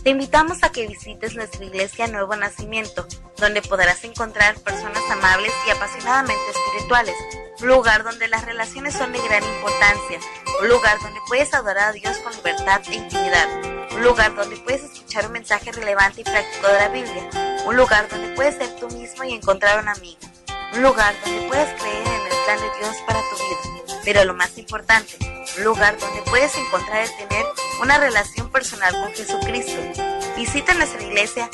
Te invitamos a que visites nuestra iglesia Nuevo Nacimiento, donde podrás encontrar personas amables y apasionadamente espirituales, un lugar donde las relaciones son de gran importancia, un lugar donde puedes adorar a Dios con libertad e intimidad, un lugar donde puedes escuchar un mensaje relevante y práctico de la Biblia, un lugar donde puedes ser tú mismo y encontrar un amigo, un lugar donde puedes creer en el plan de Dios para tu vida, pero lo más importante, un lugar donde puedes encontrar y tener una relación personal con Jesucristo. Visita nuestra iglesia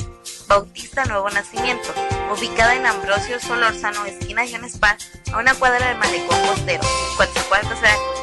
Bautista Nuevo Nacimiento, ubicada en Ambrosio Solórzano, esquina John Spar, a una cuadra del Malecón Costero, Coatzacoalcos, Veracruz.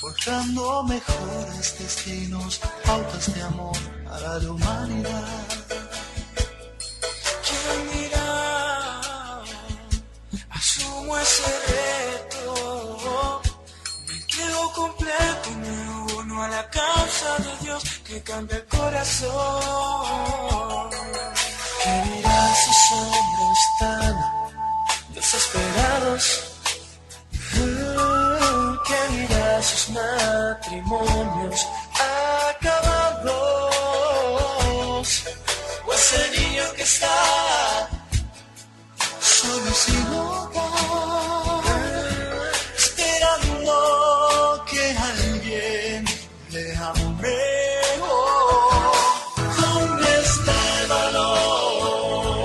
Forjando mejores destinos, pautas de amor para la humanidad. ¿Quién dirá? Asumo ese reto, me entrego completo y me uno a la causa de Dios que cambia el corazón. ¿Qué dirán esos hombres tan desesperados? ¿Qué dirá sus matrimonios acabados? O ese niño que está Solo y sin hogar, esperando que alguien le ame. hombres de valor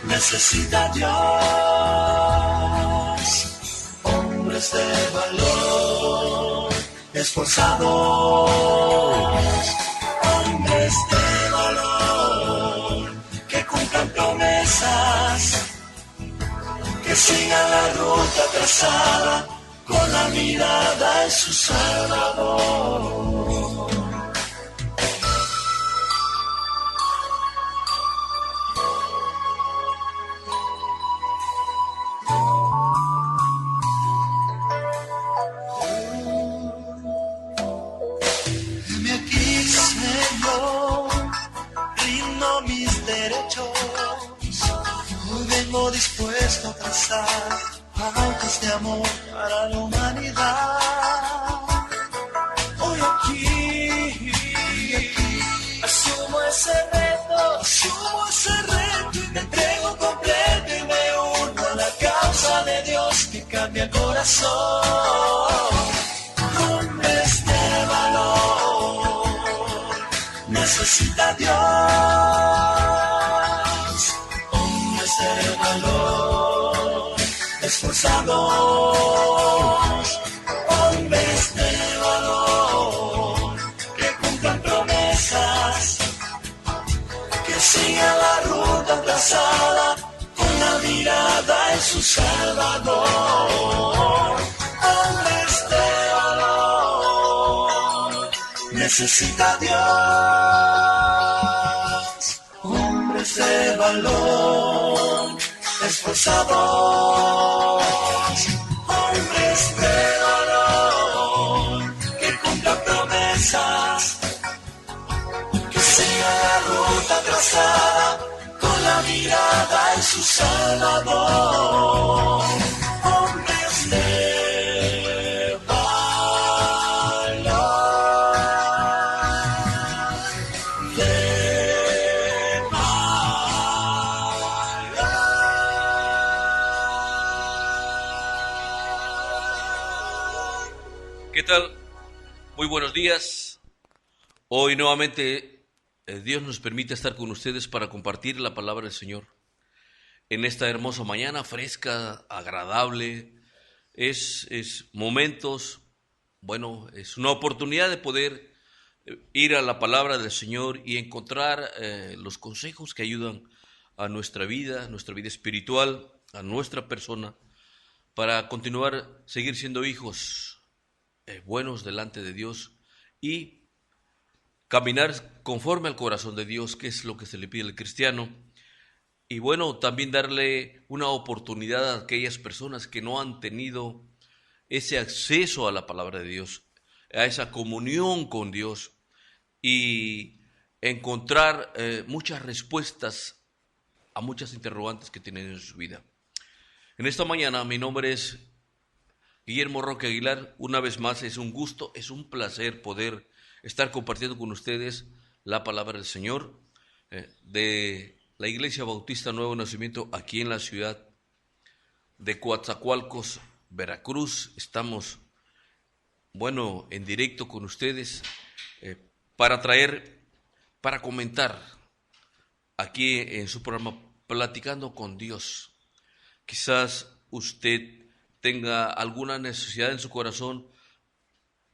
necesita Dios. Hombres de valor esforzados, hombres de valor que cumplan promesas, que sigan la ruta trazada con la mirada en su Salvador. Heme aquí, Señor, rindo mis derechos. Hoy vengo dispuesto a trazar pautas de amor para la humanidad. Hoy aquí asumo ese reto y me entrego completo y me uno a la causa de Dios que cambia el corazón. Hombres de valor necesita Dios. Hombres de valor esforzados, hombres de valor que cumplan promesas, que sigan la ruta trazada con la mirada en su Salvador. Hombres de valor necesita Dios. Hombres de valor esforzados, hombres de valor que cumplan promesas, que sigan la ruta trazada con la mirada en su Salvador. Hombres de valor, de valor. ¿Qué tal? Muy buenos días. Hoy nuevamente Dios nos permite estar con ustedes para compartir la palabra del Señor. En esta hermosa mañana, fresca, agradable, es momentos, bueno, es una oportunidad de poder ir a la palabra del Señor y encontrar los consejos que ayudan a nuestra vida espiritual, a nuestra persona, para continuar, seguir siendo hijos buenos delante de Dios y caminar conforme al corazón de Dios, que es lo que se le pide al cristiano. Y bueno, también darle una oportunidad a aquellas personas que no han tenido ese acceso a la palabra de Dios, a esa comunión con Dios, y encontrar muchas respuestas a muchas interrogantes que tienen en su vida. En esta mañana, mi nombre es Guillermo Roque Aguilar. Una vez más, es un gusto, es un placer poder estar compartiendo con ustedes la palabra del Señor de la Iglesia Bautista Nuevo Nacimiento aquí en la ciudad de Coatzacoalcos, Veracruz. Estamos, en directo con ustedes para comentar aquí en su programa Platicando con Dios. Quizás usted tenga alguna necesidad en su corazón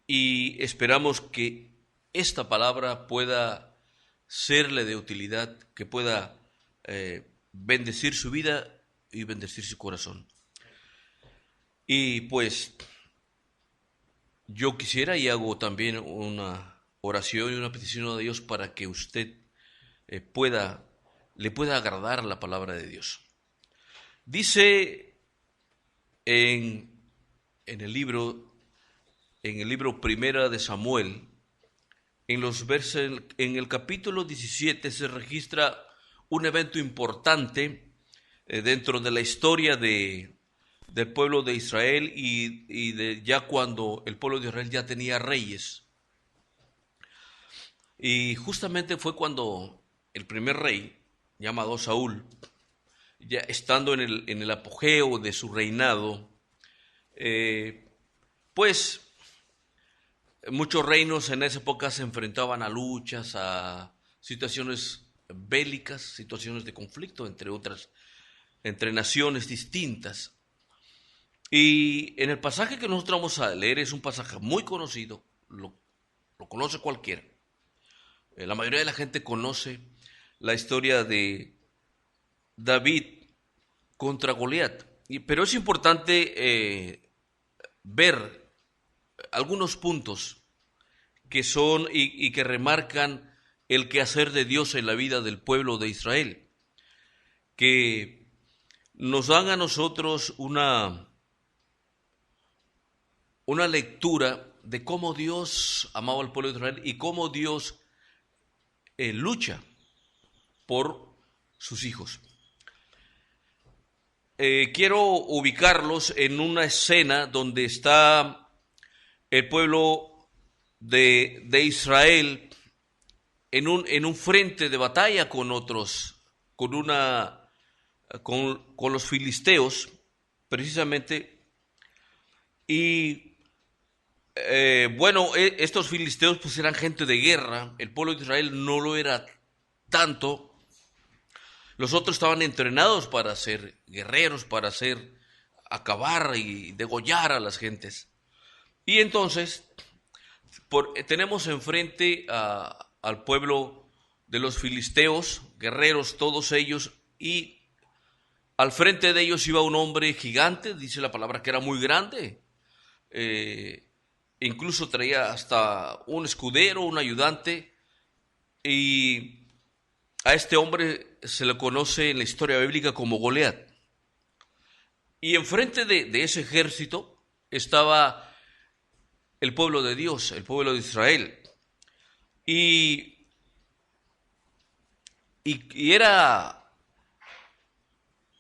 y esperamos que esta palabra pueda serle de utilidad, que pueda bendecir su vida y bendecir su corazón. Y pues yo quisiera y hago también una oración y una petición a Dios para que usted le pueda agradar la palabra de Dios. Dice en el libro Primera de Samuel, en el capítulo 17 se registra un evento importante dentro de la historia del pueblo de Israel y de ya cuando el pueblo de Israel ya tenía reyes. Y justamente fue cuando el primer rey, llamado Saúl, ya estando en el apogeo de su reinado, pues muchos reinos en esa época se enfrentaban a luchas, a situaciones bélicas, situaciones de conflicto, entre otras, entre naciones distintas. Y en el pasaje que nosotros vamos a leer es un pasaje muy conocido, lo conoce cualquiera. La mayoría de la gente conoce la historia de David contra Goliat, pero es importante ver algunos puntos que son y que remarcan el quehacer de Dios en la vida del pueblo de Israel, que nos dan a nosotros una lectura de cómo Dios amaba al pueblo de Israel y cómo Dios lucha por sus hijos. Quiero ubicarlos en una escena donde está el pueblo de Israel en un frente de batalla con otros, con los filisteos, precisamente. Y estos filisteos pues eran gente de guerra, el pueblo de Israel no lo era tanto. Los otros estaban entrenados para ser guerreros, para acabar y degollar a las gentes. Y entonces tenemos enfrente al pueblo de los filisteos, guerreros todos ellos, y al frente de ellos iba un hombre gigante, dice la palabra que era muy grande, incluso traía hasta un escudero, un ayudante, y a este hombre se le conoce en la historia bíblica como Goliat. Y enfrente de ese ejército estaba el pueblo de Dios, el pueblo de Israel. Y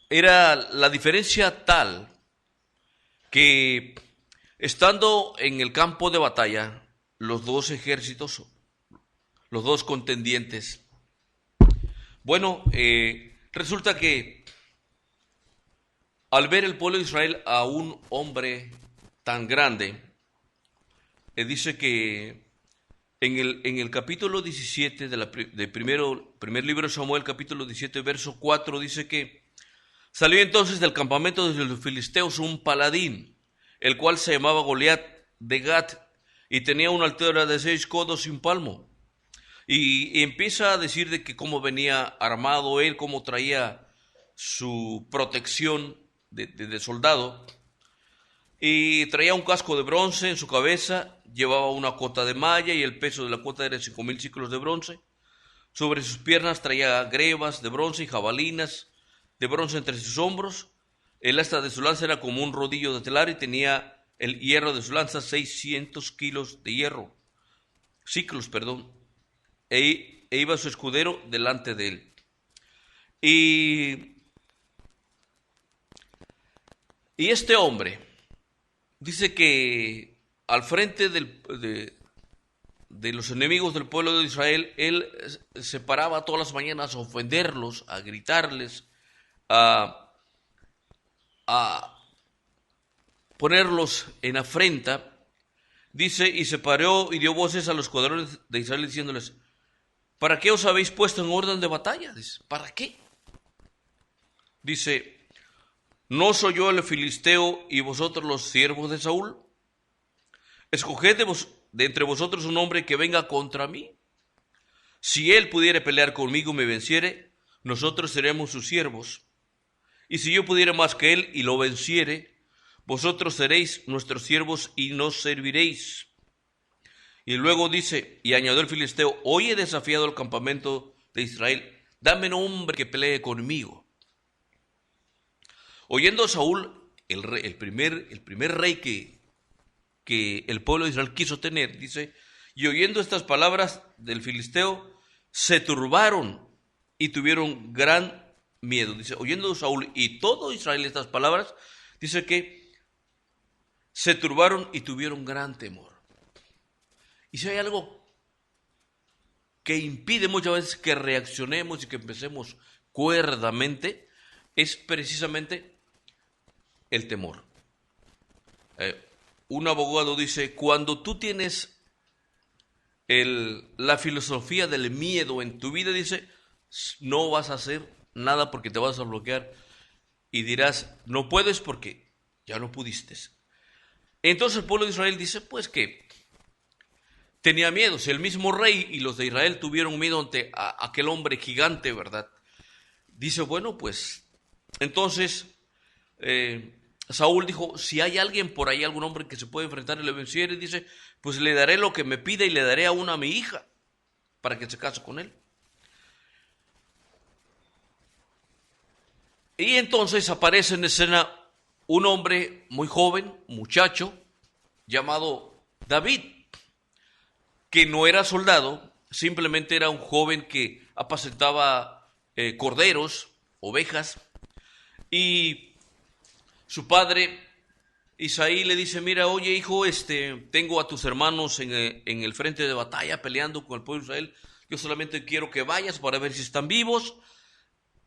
era la diferencia tal que estando en el campo de batalla, los dos ejércitos, los dos contendientes, resulta que al ver el pueblo de Israel a un hombre tan grande, dice que en el capítulo 17 del primer libro de Samuel, capítulo 17, verso 4, dice que salió entonces del campamento de los filisteos un paladín, el cual se llamaba Goliat de Gat, y tenía una altura de 6 codos y un palmo. Y empieza a decir de que cómo venía armado él, cómo traía su protección de soldado. y traía un casco de bronce en su cabeza, llevaba una cota de malla y el peso de la cota era 5,000 ciclos de bronce. Sobre sus piernas traía grebas de bronce y jabalinas de bronce entre sus hombros. El asta de su lanza era como un rodillo de telar y tenía el hierro de su lanza 600 kilos de hierro, ciclos, perdón. E iba su escudero delante de él. Y este hombre dice que al frente de los enemigos del pueblo de Israel, él se paraba todas las mañanas a ofenderlos, a gritarles, a ponerlos en afrenta. Dice, y se paró y dio voces a los escuadrones de Israel diciéndoles: ¿para qué os habéis puesto en orden de batalla? Dice, ¿para qué? Dice, ¿no soy yo el filisteo y vosotros los siervos de Saúl? Escoged de entre vosotros un hombre que venga contra mí. Si él pudiere pelear conmigo y me venciere, nosotros seremos sus siervos. Y si yo pudiere más que él y lo venciere, vosotros seréis nuestros siervos y nos serviréis. Y luego dice, y añadió el filisteo: hoy he desafiado al campamento de Israel, dame un hombre que pelee conmigo. Oyendo Saúl, el primer rey que el pueblo de Israel quiso tener, dice, y oyendo estas palabras del filisteo, se turbaron y tuvieron gran miedo. Dice, oyendo Saúl y todo Israel estas palabras, dice que se turbaron y tuvieron gran temor. Y si hay algo que impide muchas veces que reaccionemos y que empecemos cuerdamente, es precisamente el temor. Un abogado dice, cuando tú tienes la filosofía del miedo en tu vida, dice, no vas a hacer nada porque te vas a bloquear y dirás, no puedes porque ya no pudiste. Entonces el pueblo de Israel dice, pues que tenía miedo. Si el mismo rey y los de Israel tuvieron miedo ante aquel hombre gigante, ¿verdad? Dice, bueno, pues entonces Saúl dijo, si hay alguien por ahí, algún hombre que se puede enfrentar y le venciere, dice, pues le daré lo que me pida y le daré a una a mi hija para que se case con él. Y entonces aparece en escena un hombre muy joven, muchacho, llamado David, que no era soldado, simplemente era un joven que apacentaba corderos, ovejas, y su padre Isaí le dice, mira, oye hijo, tengo a tus hermanos en el frente de batalla peleando con el pueblo de Israel, yo solamente quiero que vayas para ver si están vivos,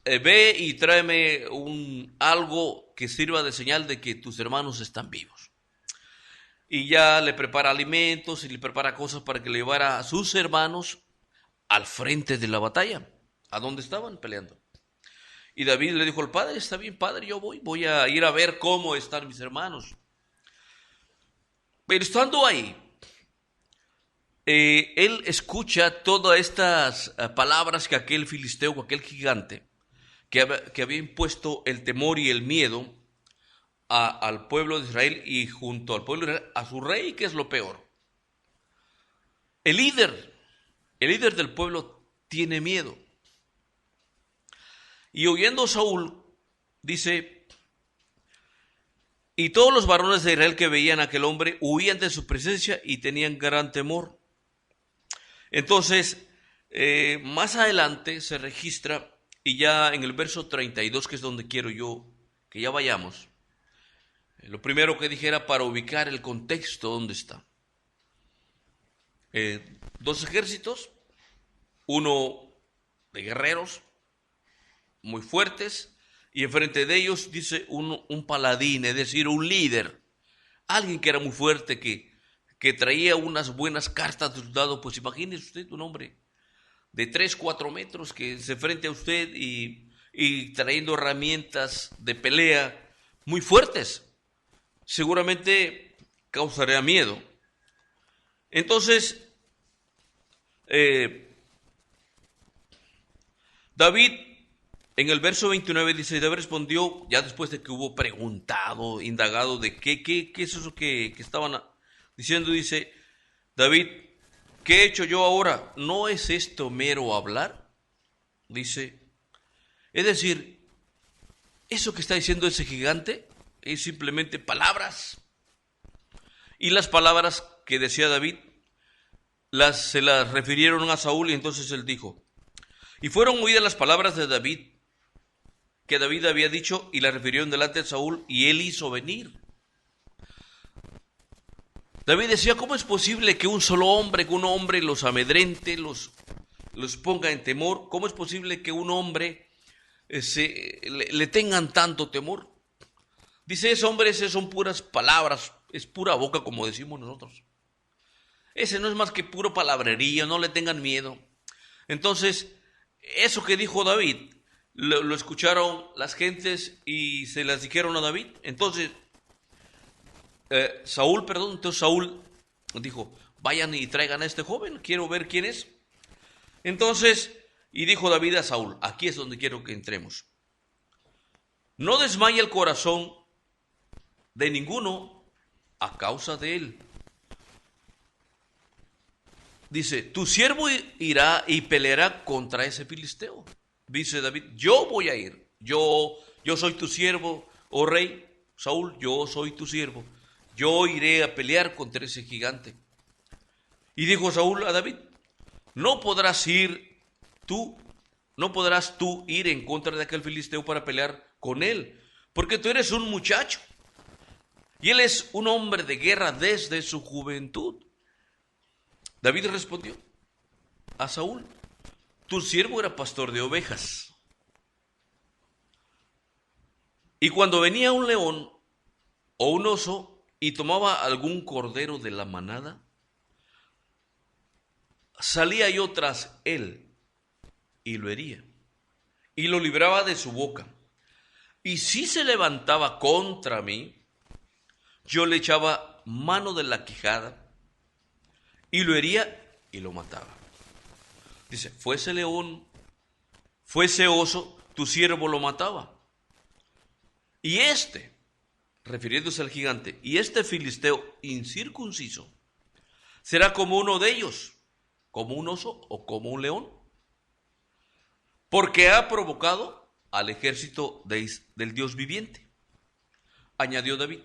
ve y tráeme algo que sirva de señal de que tus hermanos están vivos. Y ya le prepara alimentos y le prepara cosas para que le llevara a sus hermanos al frente de la batalla, a donde estaban peleando. Y David le dijo al padre, está bien padre, yo voy a ir a ver cómo están mis hermanos. Pero estando ahí, él escucha todas estas palabras que aquel filisteo, aquel gigante, que había impuesto el temor y el miedo al pueblo de Israel y junto al pueblo de Israel, a su rey, que es lo peor. El líder del pueblo tiene miedo. Y oyendo Saúl, dice, y todos los varones de Israel que veían a aquel hombre huían de su presencia y tenían gran temor. Entonces, más adelante se registra, y ya en el verso 32, que es donde quiero yo que ya vayamos, lo primero que dije era para ubicar el contexto donde está. Dos ejércitos, uno de guerreros muy fuertes, y enfrente de ellos dice un paladín, es decir, un líder, alguien que era muy fuerte, que traía unas buenas cartas de soldado. Pues imagínese usted un hombre de 3-4 metros que se enfrente a usted y trayendo herramientas de pelea muy fuertes, seguramente causaría miedo. Entonces, David En el verso 29 dice, David respondió, ya después de que hubo preguntado, indagado de qué es eso que estaban diciendo, dice, David, ¿qué he hecho yo ahora? ¿No es esto mero hablar? Dice, es decir, eso que está diciendo ese gigante es simplemente palabras. Y las palabras que decía David se las refirieron a Saúl, y entonces él dijo, y fueron oídas las palabras de David, que David había dicho, y las refirieron delante de Saúl, y él hizo venir. David decía, ¿cómo es posible que un solo hombre, que un hombre los amedrente, los ponga en temor? ¿Cómo es posible que un hombre le tengan tanto temor? Dice, ese hombre, esas son puras palabras, es pura boca, como decimos nosotros. Ese no es más que puro palabrería, no le tengan miedo. Entonces, eso que dijo David, lo escucharon las gentes y se las dijeron a David. Entonces, Saúl dijo, vayan y traigan a este joven, quiero ver quién es. Entonces, y dijo David a Saúl, aquí es donde quiero que entremos. No desmaye el corazón de ninguno a causa de él. Dice, tu siervo irá y peleará contra ese filisteo. Dice David, yo voy a ir, yo soy tu siervo, oh rey Saúl, yo soy tu siervo, yo iré a pelear contra ese gigante. Y dijo Saúl a David, no podrás tú ir en contra de aquel filisteo para pelear con él, porque tú eres un muchacho, y él es un hombre de guerra desde su juventud. David respondió a Saúl, tu siervo era pastor de ovejas, y cuando venía un león o un oso y tomaba algún cordero de la manada, salía yo tras él y lo hería, y lo libraba de su boca. Y si se levantaba contra mí, yo le echaba mano de la quijada y lo hería y lo mataba. Dice, fuese león, fuese oso, tu siervo lo mataba. Y refiriéndose al gigante, y este filisteo incircunciso será como uno de ellos, como un oso o como un león, porque ha provocado al ejército del Dios viviente. Añadió David,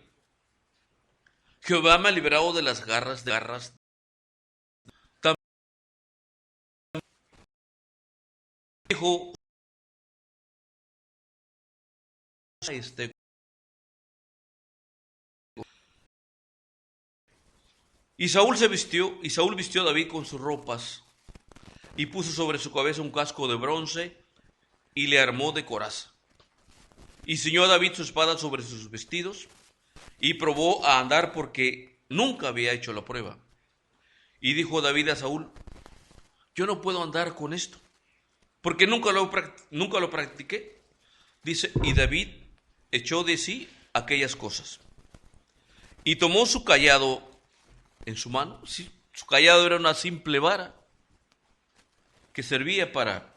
Jehová me ha librado de las garras. También dijo, y Saúl vistió a David con sus ropas, y puso sobre su cabeza un casco de bronce, y le armó de coraza. Y ciñó a David su espada sobre sus vestidos, y probó a andar porque nunca había hecho la prueba. Y dijo David a Saúl, yo no puedo andar con esto, porque nunca lo practiqué. Dice, y David echó de sí aquellas cosas, y tomó su cayado en su mano. Sí, su cayado era una simple vara que servía para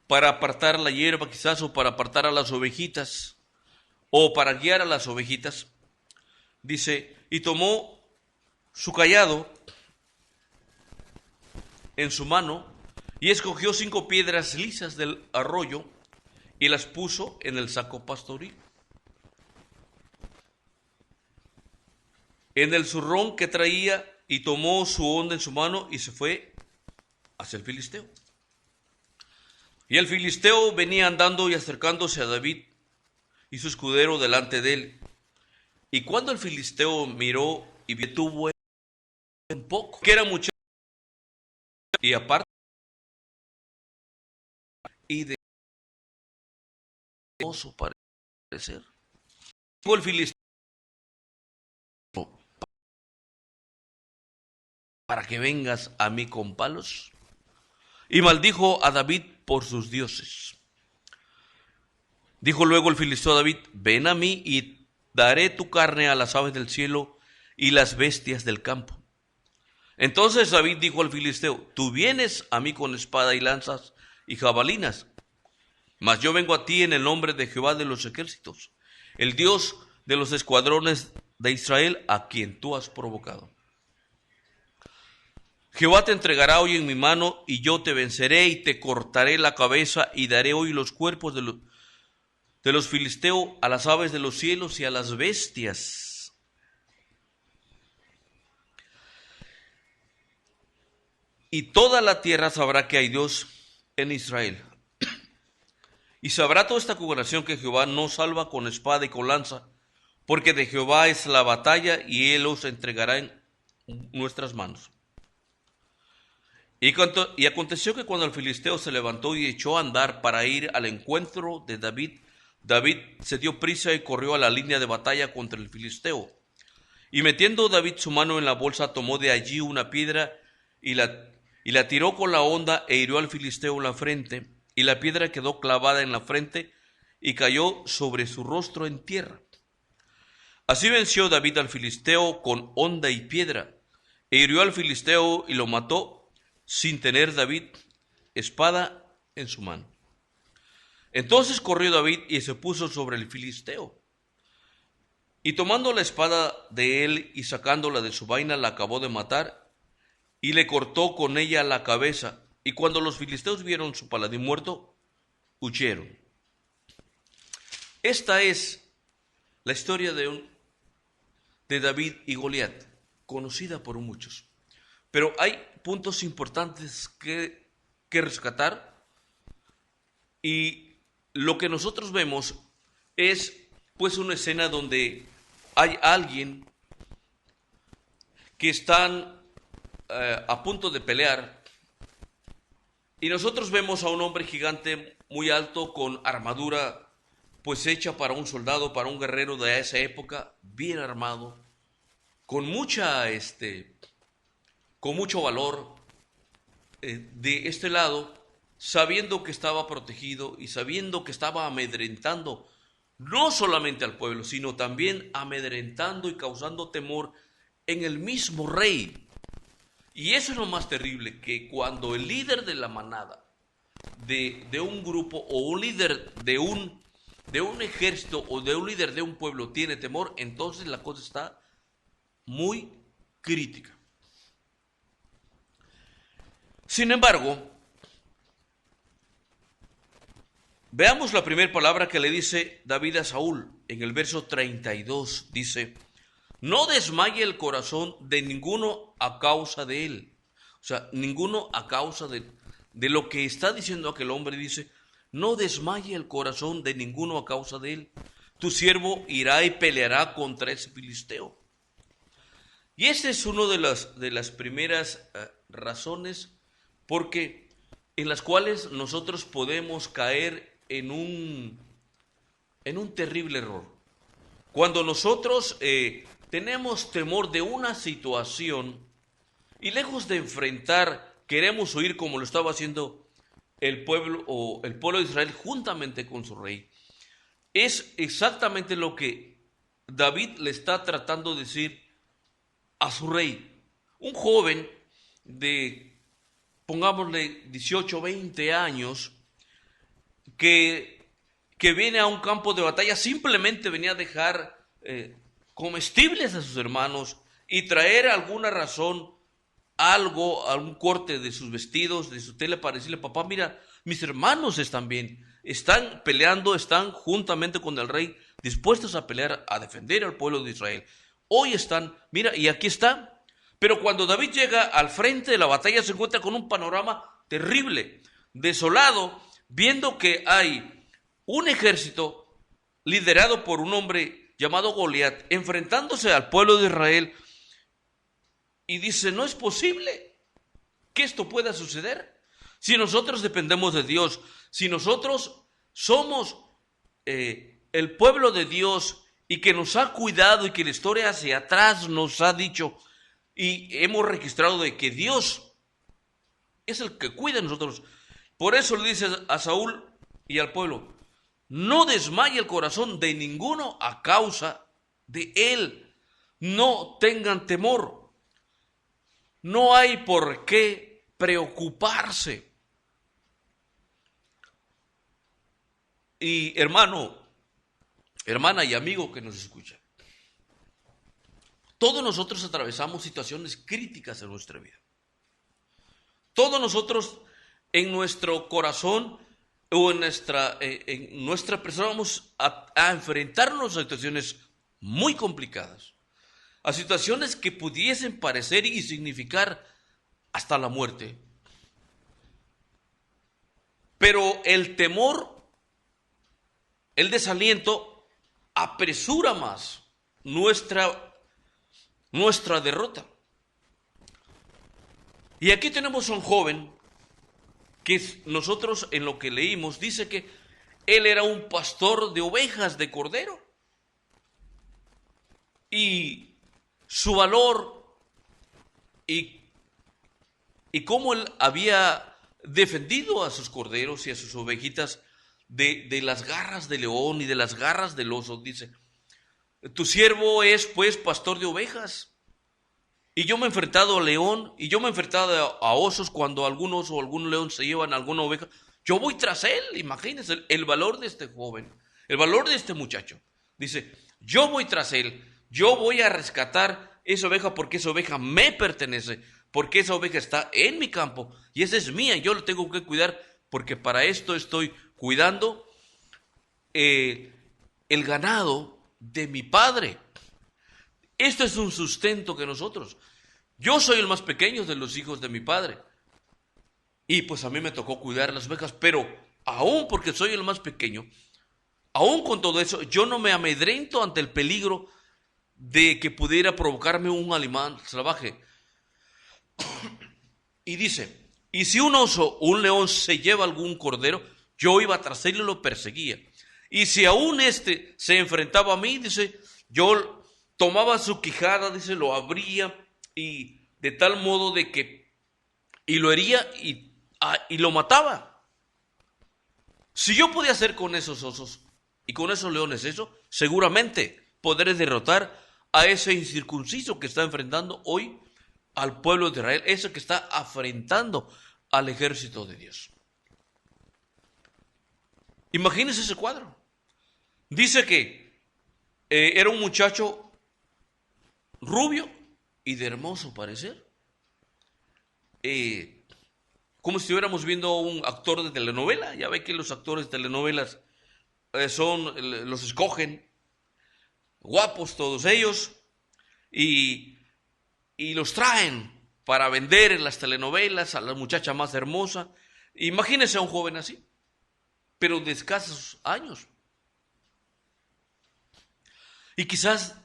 apartar la hierba, quizás, o para apartar a las ovejitas, o para guiar a las ovejitas. Dice, y tomó su cayado en su mano, y escogió 5 piedras lisas del arroyo, y las puso en el saco pastoril, en el zurrón que traía, y tomó su honda en su mano, y se fue hacia el filisteo. Y el filisteo venía andando y acercándose a David y su escudero delante de él. Y cuando el filisteo miró y detuvo un poco, que era muchacho, y aparte, y de hermoso parecer, dijo el filisteo, para que vengas a mí con palos, y maldijo a David por sus dioses. Dijo luego el filisteo a David, ven a mí y daré tu carne a las aves del cielo y las bestias del campo. Entonces David dijo al filisteo, tú vienes a mí con espada y lanzas y jabalinas, Mas yo vengo a ti en el nombre de Jehová de los ejércitos, el Dios de los escuadrones de Israel, a quien tú has provocado. Jehová te entregará hoy en mi mano, y yo te venceré y te cortaré la cabeza, y daré hoy los cuerpos de los filisteos a las aves de los cielos y a las bestias. Y toda la tierra sabrá que hay Dios en Israel. Y sabrá toda esta congregación que Jehová no salva con espada y con lanza, porque de Jehová es la batalla, y él os entregará en nuestras manos. Y aconteció que cuando el filisteo se levantó y echó a andar para ir al encuentro de David, David se dio prisa y corrió a la línea de batalla contra el filisteo. Y metiendo David su mano en la bolsa, tomó de allí una piedra y la tiró con la honda e hirió al filisteo en la frente. Y la piedra quedó clavada en la frente y cayó sobre su rostro en tierra. Así venció David al filisteo con honda y piedra, e hirió al filisteo y lo mató, sin tener David espada en su mano. Entonces corrió David y se puso sobre el filisteo. Y tomando la espada de él y sacándola de su vaina, la acabó de matar y le cortó con ella la cabeza. Y cuando los filisteos vieron su paladín muerto, huyeron. Esta es la historia de David y Goliat, conocida por muchos. Pero hay puntos importantes que rescatar, y lo que nosotros vemos es pues una escena donde hay alguien que están a punto de pelear, y nosotros vemos a un hombre gigante muy alto con armadura pues hecha para un soldado, para un guerrero de esa época, bien armado, con mucho valor, de este lado, sabiendo que estaba protegido y sabiendo que estaba amedrentando no solamente al pueblo, sino también amedrentando y causando temor en el mismo rey. Y eso es lo más terrible, que cuando el líder de la manada, de un grupo, o un líder de un ejército, o de un líder de un pueblo tiene temor, entonces la cosa está muy crítica. Sin embargo, veamos la primera palabra que le dice David a Saúl en el verso 32. Dice: no desmaye el corazón de ninguno a causa de él. O sea, ninguno a causa de lo que está diciendo aquel hombre. Dice: no desmaye el corazón de ninguno a causa de él. Tu siervo irá y peleará contra ese filisteo. Y esta es una de las primeras razones en las cuales nosotros podemos caer en un terrible error. Cuando nosotros tenemos temor de una situación y lejos de enfrentar, queremos huir, como lo estaba haciendo el pueblo de Israel juntamente con su rey. Es exactamente lo que David le está tratando de decir a su rey. Un joven de, pongámosle, 18, 20 años, que viene a un campo de batalla, simplemente venía a dejar comestibles a sus hermanos y traer alguna razón, algún corte de sus vestidos, de su tela, para decirle: papá, mira, mis hermanos están bien, están peleando, están juntamente con el rey, dispuestos a pelear, a defender al pueblo de Israel. Hoy están, mira, y aquí están. Pero cuando David llega al frente de la batalla, se encuentra con un panorama terrible, desolado, viendo que hay un ejército liderado por un hombre llamado Goliat, enfrentándose al pueblo de Israel, y dice: no es posible que esto pueda suceder. Si nosotros dependemos de Dios, si nosotros somos el pueblo de Dios, y que nos ha cuidado, y que la historia hacia atrás nos ha dicho, y hemos registrado de que Dios es el que cuida de nosotros. Por eso le dice a Saúl y al pueblo: no desmaye el corazón de ninguno a causa de él. No tengan temor. No hay por qué preocuparse. Y hermano, hermana y amigo que nos escucha, todos nosotros atravesamos situaciones críticas en nuestra vida. Todos nosotros en nuestro corazón o en nuestra persona vamos a enfrentarnos a situaciones muy complicadas, a situaciones que pudiesen parecer y significar hasta la muerte. Pero el temor, el desaliento, apresura más nuestra derrota. Y aquí tenemos a un joven que nosotros en lo que leímos dice que él era un pastor de ovejas de cordero. Y su valor y cómo él había defendido a sus corderos y a sus ovejitas de las garras del león y de las garras del oso. Dice, tu siervo es pues pastor de ovejas. Y yo me he enfrentado al león y yo me he enfrentado a osos cuando algún oso o algún león se llevan a alguna oveja. Yo voy tras él, imagínense el valor de este joven, el valor de este muchacho. Dice, yo voy tras él, yo voy a rescatar esa oveja porque esa oveja me pertenece, porque esa oveja está en mi campo y esa es mía, yo la tengo que cuidar porque para esto estoy cuidando el ganado de mi padre. Esto es un sustento que nosotros. Yo soy el más pequeño de los hijos de mi padre. Y pues a mí me tocó cuidar las ovejas, pero aún porque soy el más pequeño, aún con todo eso, yo no me amedrento ante el peligro de que pudiera provocarme un animal salvaje. Y dice, y si un oso o un león se lleva algún cordero, yo iba tras él y lo perseguía. Y si aún se enfrentaba a mí, dice, yo tomaba su quijada, dice, lo abría y de tal modo de que, y lo hería y lo mataba. Si yo podía hacer con esos osos y con esos leones eso, seguramente podré derrotar a ese incircunciso que está enfrentando hoy al pueblo de Israel, ese que está afrentando al ejército de Dios. Imagínense ese cuadro. Dice que era un muchacho rubio y de hermoso parecer, como si estuviéramos viendo un actor de telenovela. Ya ve que los actores de telenovelas los escogen guapos todos ellos y los traen para vender en las telenovelas a la muchacha más hermosa. Imagínense a un joven así, pero de escasos años. Y quizás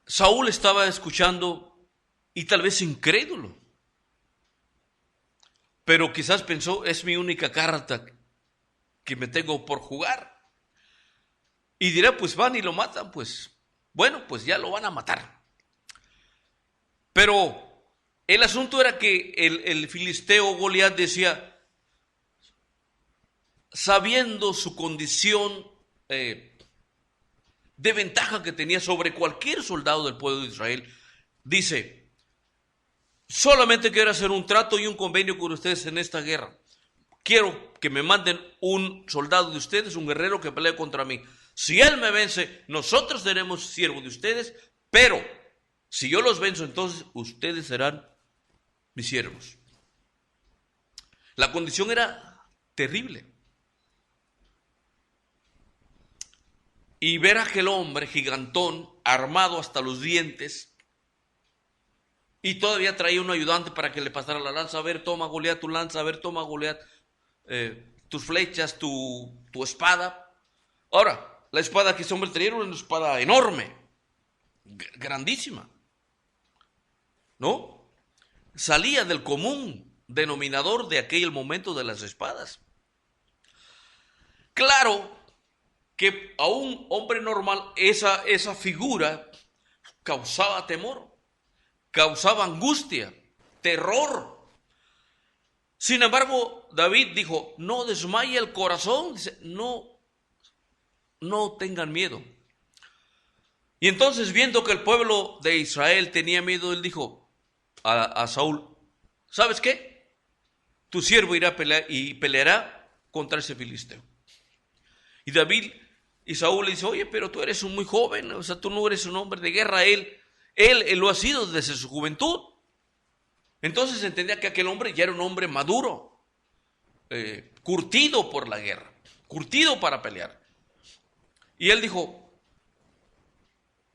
Saúl estaba escuchando y tal vez incrédulo, pero quizás pensó, es mi única carta que me tengo por jugar. Y dirá, pues van y lo matan, pues bueno, pues ya lo van a matar. Pero el asunto era que el filisteo Goliat decía, sabiendo su condición de ventaja que tenía sobre cualquier soldado del pueblo de Israel, dice, solamente quiero hacer un trato y un convenio con ustedes en esta guerra. Quiero que me manden un soldado de ustedes, un guerrero que pelee contra mí. Si él me vence, nosotros seremos siervos de ustedes, pero si yo los venzo, entonces ustedes serán mis siervos. La condición era terrible. Y ver a aquel hombre gigantón, armado hasta los dientes, y todavía traía un ayudante para que le pasara la lanza. A ver, toma Goliat tu lanza, a ver, toma Goliat tus flechas, tu espada. Ahora, la espada que ese hombre tenía era una espada enorme, grandísima, ¿no? Salía del común denominador de aquel momento de las espadas. Claro que a un hombre normal esa figura causaba temor, causaba angustia, terror. Sin embargo, David dijo, no desmaye el corazón, dice, no tengan miedo. Y entonces, viendo que el pueblo de Israel tenía miedo, él dijo a Saúl, ¿sabes qué? Tu siervo irá a pelear y peleará contra ese filisteo. Y David y Saúl le dice, oye, pero tú eres muy joven, o sea, tú no eres un hombre de guerra. Él lo ha sido desde su juventud. Entonces entendía que aquel hombre ya era un hombre maduro, curtido por la guerra, curtido para pelear. Y él dijo,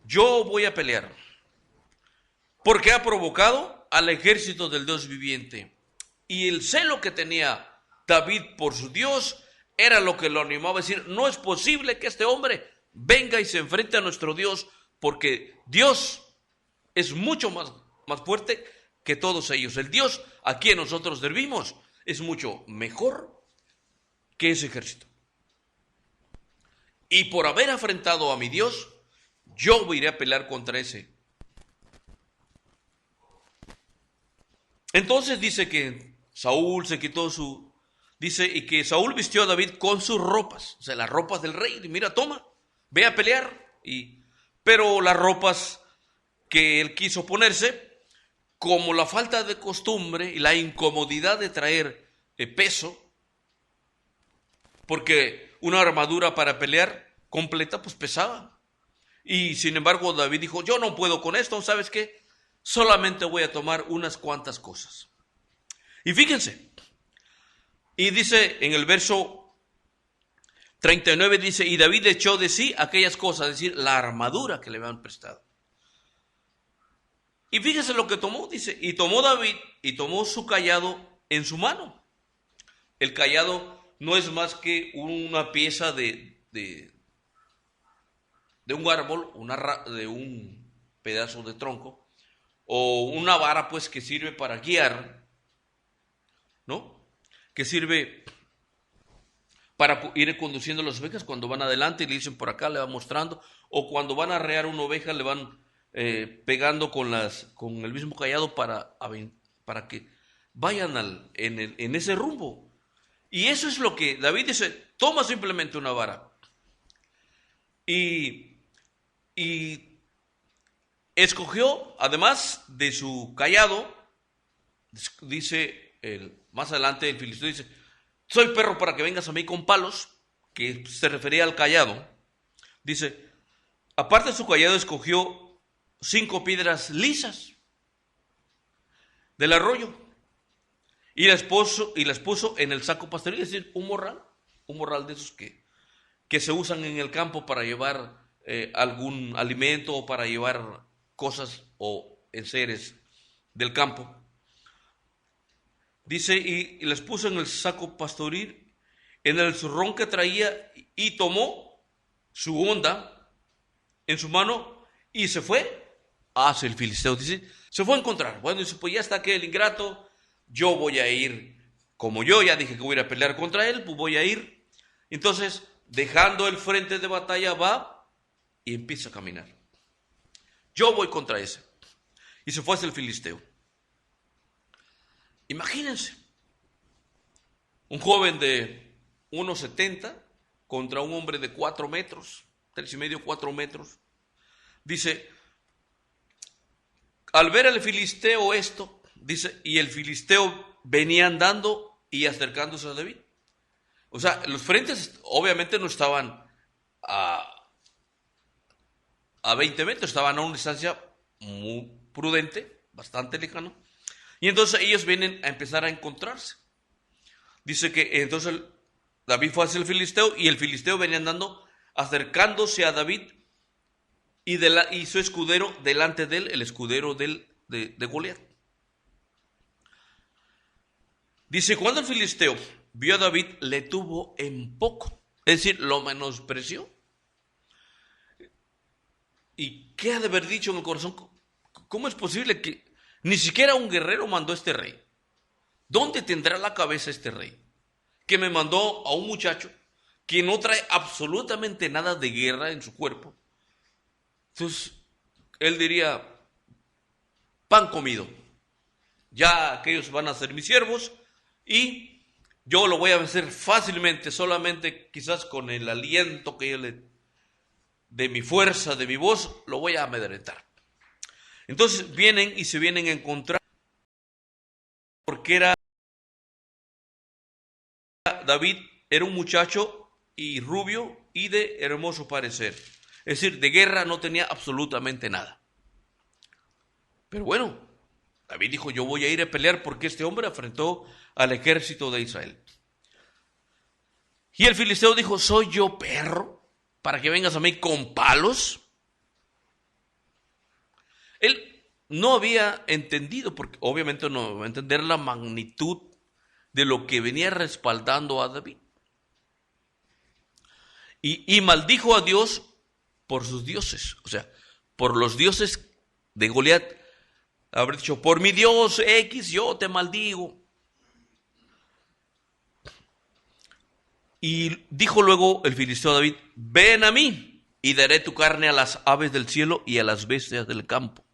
yo voy a pelear, porque ha provocado al ejército del Dios viviente. Y el celo que tenía David por su Dios era lo que lo animaba a decir, no es posible que este hombre venga y se enfrente a nuestro Dios, porque Dios es mucho más fuerte que todos ellos. El Dios a quien nosotros servimos es mucho mejor que ese ejército. Y por haber afrentado a mi Dios, yo iré a pelear contra ese. Entonces dice que Saúl se quitó y que Saúl vistió a David con sus ropas, o sea, las ropas del rey. Y mira, toma, ve a pelear. Pero las ropas que él quiso ponerse, como la falta de costumbre y la incomodidad de traer peso, porque una armadura para pelear completa pues pesaba. Y sin embargo David dijo, yo no puedo con esto, ¿sabes qué? Solamente voy a tomar unas cuantas cosas. Y fíjense, y dice en el verso 39, dice, y David echó de sí aquellas cosas, es decir, la armadura que le habían prestado. Y fíjense lo que tomó, dice, y tomó David y tomó su cayado en su mano. El cayado no es más que una pieza de un árbol, de un pedazo de tronco, o una vara pues que sirve para guiar, ¿no? Que sirve para ir conduciendo las ovejas cuando van adelante y le dicen por acá, le van mostrando, o cuando van a arrear una oveja le van pegando con el mismo cayado para que vayan en ese rumbo. Y eso es lo que David dice, toma simplemente una vara. Y escogió, además de su cayado, dice más adelante el filisteo, dice, soy perro para que vengas a mí con palos, que se refería al cayado. Dice, aparte de su cayado escogió 5 piedras lisas del arroyo y las puso en el saco pastoril, es decir, un morral de esos que se usan en el campo para llevar algún alimento o para llevar cosas o enseres del campo. Dice, y las puso en el saco pastoril, en el zurrón que traía, y tomó su honda en su mano y se fue hacia el filisteo. Dice, se fue a encontrar. Bueno, dice, pues ya está aquel ingrato, yo voy a ir, como yo ya dije que voy a ir a pelear contra él, pues voy a ir. Entonces, dejando el frente de batalla, va y empieza a caminar. Yo voy contra ese. Y se fue hacia el filisteo. Imagínense, un joven de 1,70 contra un hombre de 4 metros, 3,5, 4 metros. Dice, al ver al filisteo esto, dice, y el filisteo venía andando y acercándose a David. O sea, los frentes obviamente no estaban a 20 metros, estaban a una distancia muy prudente, bastante lejano. Y entonces ellos vienen a empezar a encontrarse. Dice que entonces David fue hacia el filisteo y el filisteo venía andando, acercándose a David y su escudero delante de él, el escudero de Goliat. Dice, cuando el filisteo vio a David, le tuvo en poco, es decir, lo menospreció. ¿Y qué ha de haber dicho en el corazón? ¿Cómo es posible que ni siquiera un guerrero mandó a este rey? ¿Dónde tendrá la cabeza este rey? Que me mandó a un muchacho que no trae absolutamente nada de guerra en su cuerpo. Entonces, él diría, pan comido. Ya aquellos van a ser mis siervos y yo lo voy a vencer fácilmente, solamente quizás con el aliento que yo de mi fuerza, de mi voz, lo voy a amedrentar. Entonces vienen y se vienen a encontrar, porque era David era un muchacho y rubio y de hermoso parecer. Es decir, de guerra no tenía absolutamente nada. Pero bueno, David dijo, yo voy a ir a pelear porque este hombre afrentó al ejército de Israel. Y el filisteo dijo, ¿soy yo perro para que vengas a mí con palos? Él no había entendido, porque obviamente no va a entender la magnitud de lo que venía respaldando a David. Y maldijo a Dios por sus dioses, o sea, por los dioses de Goliat. Habrá dicho, por mi Dios X yo te maldigo. Y dijo luego el filisteo a David, ven a mí y daré tu carne a las aves del cielo y a las bestias del campo.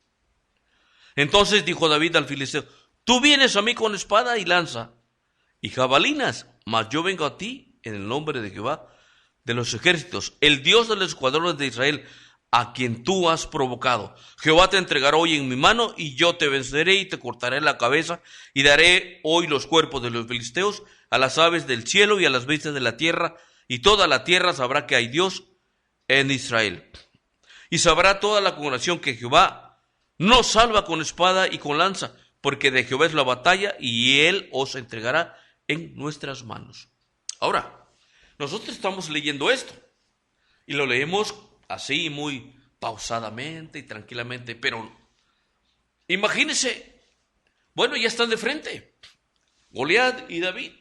Entonces dijo David al filisteo, tú vienes a mí con espada y lanza y jabalinas, mas yo vengo a ti en el nombre de Jehová de los ejércitos, el Dios de los escuadrones de Israel, a quien tú has provocado. Jehová te entregará hoy en mi mano, y yo te venceré y te cortaré la cabeza, y daré hoy los cuerpos de los filisteos a las aves del cielo y a las bestias de la tierra, y toda la tierra sabrá que hay Dios en Israel. Y sabrá toda la congregación que Jehová no salva con espada y con lanza, porque de Jehová es la batalla, y él os entregará en nuestras manos. Ahora, nosotros estamos leyendo esto, y lo leemos así muy pausadamente y tranquilamente, pero imagínense, bueno, ya están de frente, Goliat y David,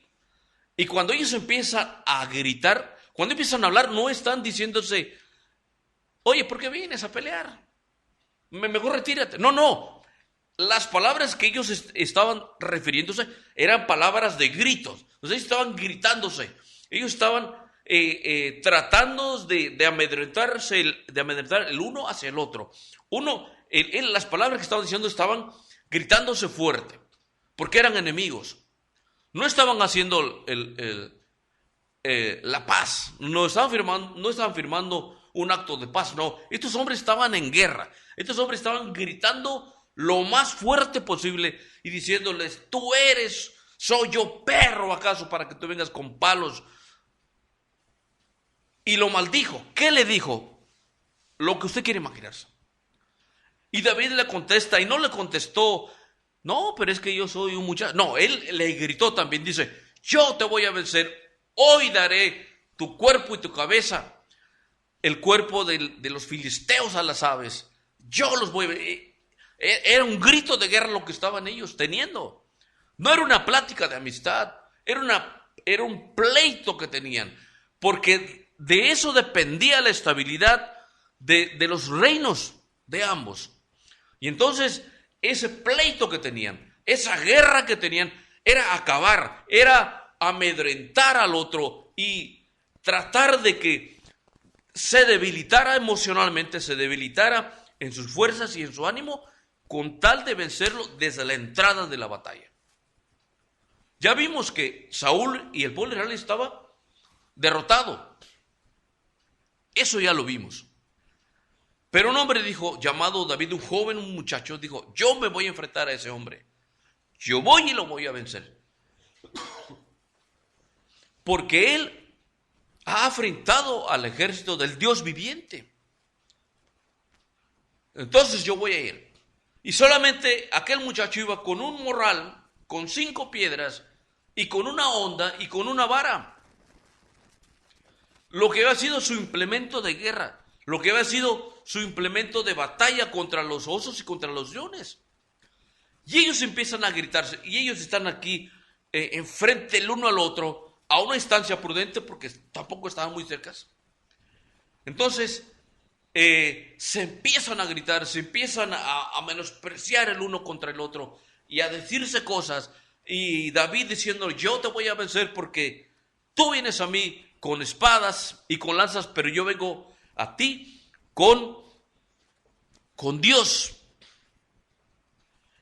y cuando ellos empiezan a gritar, cuando empiezan a hablar, no están diciéndose, oye, ¿por qué vienes a pelear? Mejor retírate. No, las palabras que ellos estaban refiriéndose eran palabras de gritos, o sea, estaban gritándose, ellos estaban tratando de amedrentar el uno hacia el otro. Las palabras que estaban diciendo estaban gritándose fuerte, porque eran enemigos. No estaban haciendo la paz, no estaban firmando un acto de paz, no. Estos hombres estaban en guerra, estos hombres estaban gritando lo más fuerte posible y diciéndoles, soy yo perro acaso para que tú vengas con palos. Y lo maldijo. ¿Qué le dijo? Lo que usted quiere imaginarse. Y David le contesta, y no le contestó, no, pero es que yo soy un muchacho. No, él le gritó también, dice, yo te voy a vencer, hoy daré tu cuerpo y tu cabeza, el cuerpo de los filisteos a las aves. Yo los voy a ver. Era un grito de guerra lo que estaban ellos teniendo. No era una plática de amistad, era un pleito que tenían, porque de eso dependía la estabilidad de los reinos de ambos. Y entonces ese pleito que tenían, esa guerra que tenían, era acabar, era amedrentar al otro y tratar de que se debilitara emocionalmente, se debilitara en sus fuerzas y en su ánimo, con tal de vencerlo desde la entrada de la batalla. Ya vimos que Saúl y el pueblo de Israel estaba derrotado. Eso ya lo vimos. Pero un hombre dijo, llamado David, un joven, un muchacho, dijo, yo me voy a enfrentar a ese hombre. Yo voy y lo voy a vencer. Porque él ha afrentado al ejército del Dios viviente. Entonces yo voy a ir. Y solamente aquel muchacho iba con un morral, con 5 piedras, y con una honda y con una vara. Lo que había sido su implemento de guerra, lo que había sido su implemento de batalla contra los osos y contra los leones. Y ellos empiezan a gritarse, y ellos están aquí enfrente el uno al otro, a una distancia prudente, porque tampoco estaban muy cercas. Entonces, se empiezan a gritar, se empiezan a menospreciar el uno contra el otro, y a decirse cosas, y David diciendo, yo te voy a vencer porque tú vienes a mí con espadas y con lanzas, pero yo vengo a ti con Dios.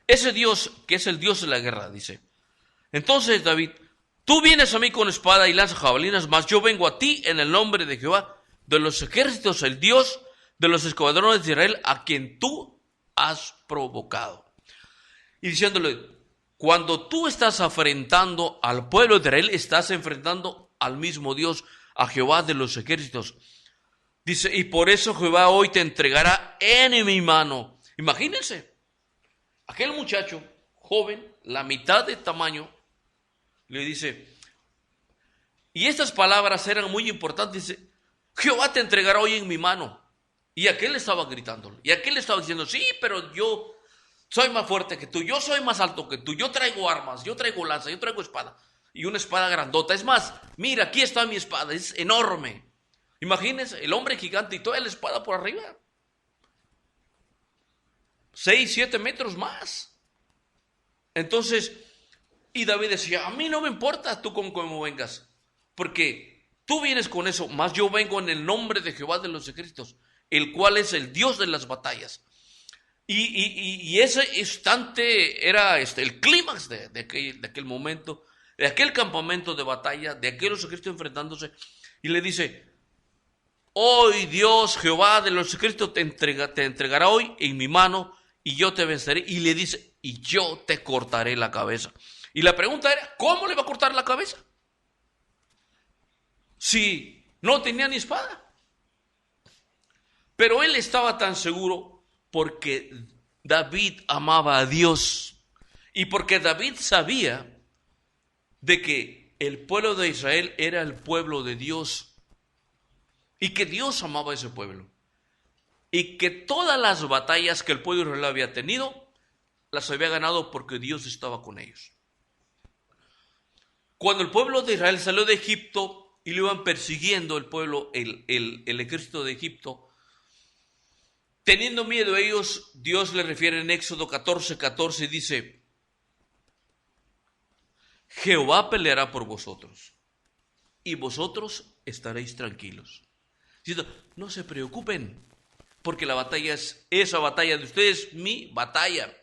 Ese Dios que es el Dios de la guerra, dice. Entonces David, tú vienes a mí con espada y lanza jabalinas, mas yo vengo a ti en el nombre de Jehová de los ejércitos, el Dios de los escuadrones de Israel, a quien tú has provocado. Y diciéndole, cuando tú estás afrentando al pueblo de Israel, estás enfrentando al mismo Dios, a Jehová de los ejércitos. Dice, y por eso Jehová hoy te entregará en mi mano. Imagínense, aquel muchacho joven, la mitad de tamaño, le dice, y estas palabras eran muy importantes, dice, Jehová te entregará hoy en mi mano. Y aquel estaba gritando, y aquel estaba diciendo, sí, pero yo soy más fuerte que tú, yo soy más alto que tú, yo traigo armas, yo traigo lanza, yo traigo espada, y una espada grandota. Es más, mira, aquí está mi espada, es enorme. Imagínense, el hombre gigante y toda la espada por arriba. 6, 7 metros más. Entonces, y David decía, a mí no me importa tú con cómo vengas, porque tú vienes con eso, más yo vengo en el nombre de Jehová de los ejércitos, el cual es el Dios de las batallas. Y ese instante era el clímax de aquel momento, de aquel campamento de batalla, de aquellos ejércitos enfrentándose, y le dice, hoy Dios, Jehová de los ejércitos, te entregará hoy en mi mano, y yo te venceré. Y le dice, y yo te cortaré la cabeza. Y la pregunta era, ¿cómo le va a cortar la cabeza? Si no tenía ni espada. Pero él estaba tan seguro porque David amaba a Dios y porque David sabía de que el pueblo de Israel era el pueblo de Dios y que Dios amaba a ese pueblo y que todas las batallas que el pueblo de Israel había tenido las había ganado porque Dios estaba con ellos. Cuando el pueblo de Israel salió de Egipto y lo iban persiguiendo el pueblo, el ejército de Egipto, teniendo miedo a ellos, Dios le refiere en Éxodo 14:14 y dice, Jehová peleará por vosotros y vosotros estaréis tranquilos. Diciendo, no se preocupen, porque la batalla esa batalla de ustedes, mi batalla.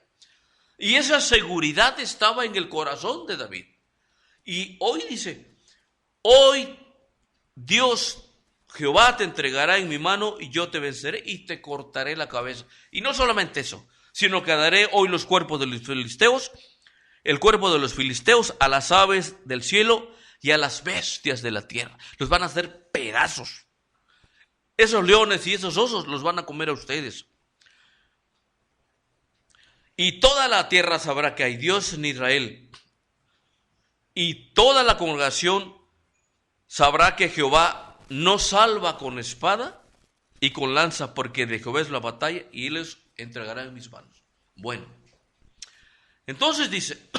Y esa seguridad estaba en el corazón de David. Y hoy dice, hoy Dios, Jehová te entregará en mi mano y yo te venceré y te cortaré la cabeza. Y no solamente eso, sino que daré hoy los cuerpos de los filisteos, el cuerpo de los filisteos a las aves del cielo y a las bestias de la tierra. Los van a hacer pedazos. Esos leones y esos osos los van a comer a ustedes. Y toda la tierra sabrá que hay Dios en Israel. Y toda la congregación sabrá que Jehová no salva con espada y con lanza, porque de Jehová es la batalla y él les entregará en mis manos. Bueno, entonces dice,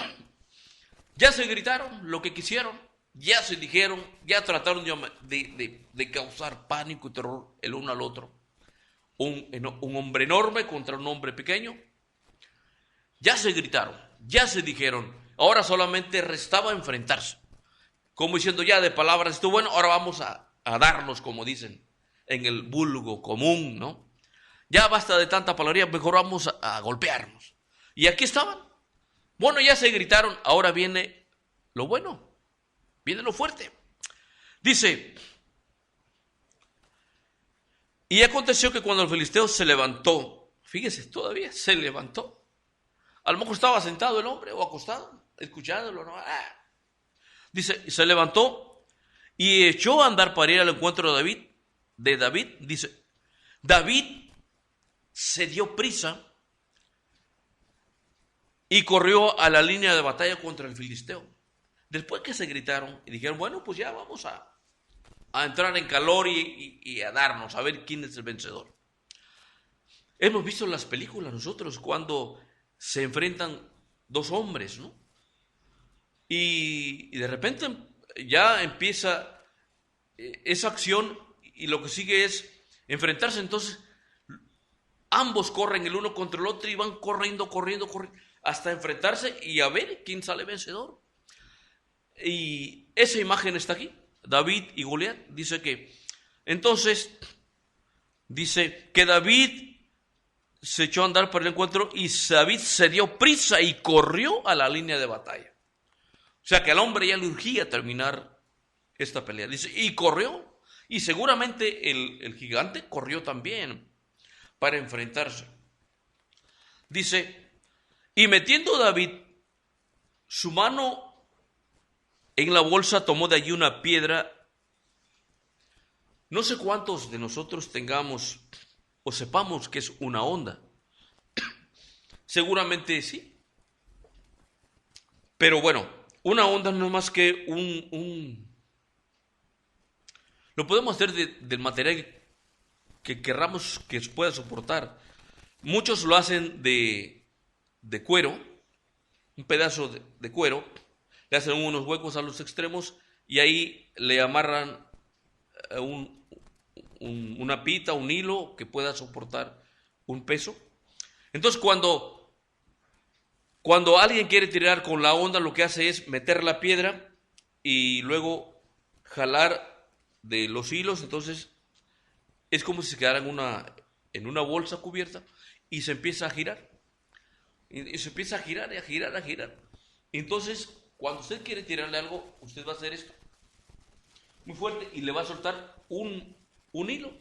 ya se gritaron lo que quisieron, ya se dijeron, ya trataron de causar pánico y terror el uno al otro. Un hombre enorme contra un hombre pequeño. Ya se gritaron, ya se dijeron, ahora solamente restaba enfrentarse. Como diciendo ya de palabras, esto bueno, ahora vamos a darnos, como dicen en el vulgo común, ¿no? Ya basta de tanta palabrería, mejor vamos a golpearnos. Y aquí estaban. Bueno, ya se gritaron, ahora viene lo bueno, viene lo fuerte. Dice, y aconteció que cuando el filisteo se levantó, fíjese, todavía se levantó. A lo mejor estaba sentado el hombre o acostado, escuchándolo, ¿no? Dice, se levantó y echó a andar para ir al encuentro de David. Dice, David se dio prisa y corrió a la línea de batalla contra el filisteo. Después que se gritaron y dijeron, bueno, pues ya vamos a entrar en calor y a darnos, a ver quién es el vencedor. Hemos visto en las películas nosotros cuando se enfrentan dos hombres, ¿no? Y de repente ya empieza esa acción y lo que sigue es enfrentarse. Entonces ambos corren el uno contra el otro y van corriendo hasta enfrentarse y a ver quién sale vencedor. Y esa imagen está aquí, David y Goliat. Dice que entonces dice que David se echó a andar para el encuentro y David se dio prisa y corrió a la línea de batalla. O sea que al hombre ya le urgía terminar esta pelea. Dice, y corrió. Y seguramente el gigante corrió también para enfrentarse. Dice, y metiendo David su mano en la bolsa, tomó de allí una piedra. No sé cuántos de nosotros tengamos o sepamos que es una onda. Seguramente sí. Pero bueno, una onda no es más que lo podemos hacer del material que querramos que pueda soportar. Muchos lo hacen de cuero, un pedazo de cuero, le hacen unos huecos a los extremos y ahí le amarran una pita, un hilo que pueda soportar un peso. Entonces cuando alguien quiere tirar con la onda, lo que hace es meter la piedra y luego jalar de los hilos. Entonces es como si se quedara en una bolsa cubierta y se empieza a girar. Y se empieza a girar y a girar, a girar. Entonces, cuando usted quiere tirarle algo, usted va a hacer esto muy fuerte y le va a soltar un hilo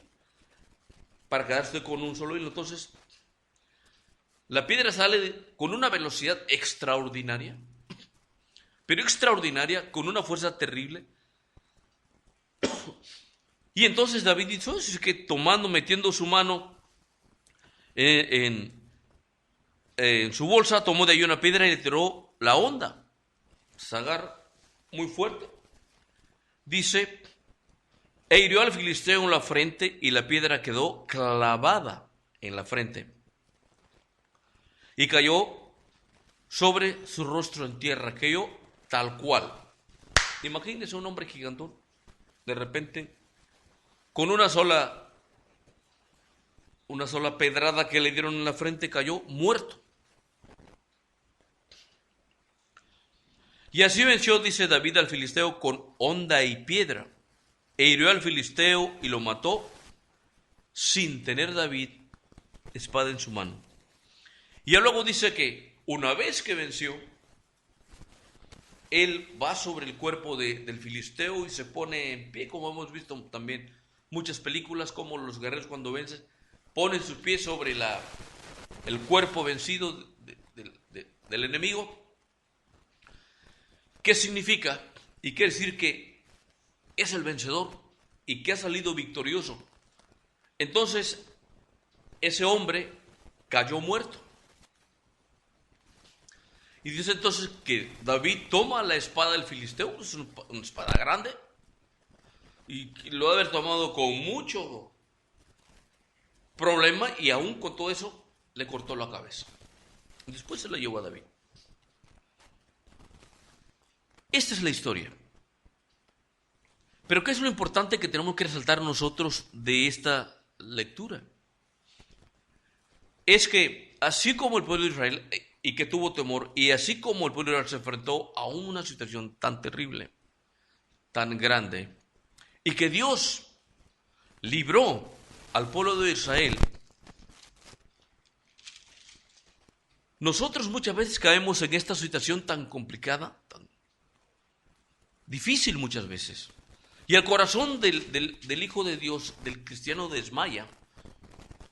para quedarse con un solo hilo. Entonces, la piedra sale con una velocidad extraordinaria, pero extraordinaria, con una fuerza terrible. Y entonces David dijo, es que metiendo su mano en su bolsa, tomó de ahí una piedra y le tiró la onda. Se agarra muy fuerte. Dice, e hirió al filisteo en la frente y la piedra quedó clavada en la frente. Y cayó sobre su rostro en tierra, cayó tal cual. Imagínese un hombre gigantón, de repente, con una sola pedrada que le dieron en la frente, cayó muerto. Y así venció, dice David, al filisteo con honda y piedra, e hirió al filisteo y lo mató sin tener David espada en su mano. Y luego dice que una vez que venció, él va sobre el cuerpo del filisteo y se pone en pie, como hemos visto también muchas películas, como los guerreros cuando vencen, ponen sus pies sobre el cuerpo vencido del enemigo. ¿Qué significa? Y quiere decir que es el vencedor y que ha salido victorioso. Entonces, ese hombre cayó muerto. Y dice entonces que David toma la espada del filisteo, es una espada grande, y lo debe haber tomado con mucho problema, y aún con todo eso le cortó la cabeza. Después se la llevó a David. Esta es la historia. Pero ¿qué es lo importante que tenemos que resaltar nosotros de esta lectura? Es que así como el pueblo de Israel, y que tuvo temor, y así como el pueblo de Israel se enfrentó a una situación tan terrible, tan grande, y que Dios libró al pueblo de Israel, nosotros muchas veces caemos en esta situación tan complicada, tan difícil muchas veces. Y el corazón del Hijo de Dios, del cristiano, desmaya,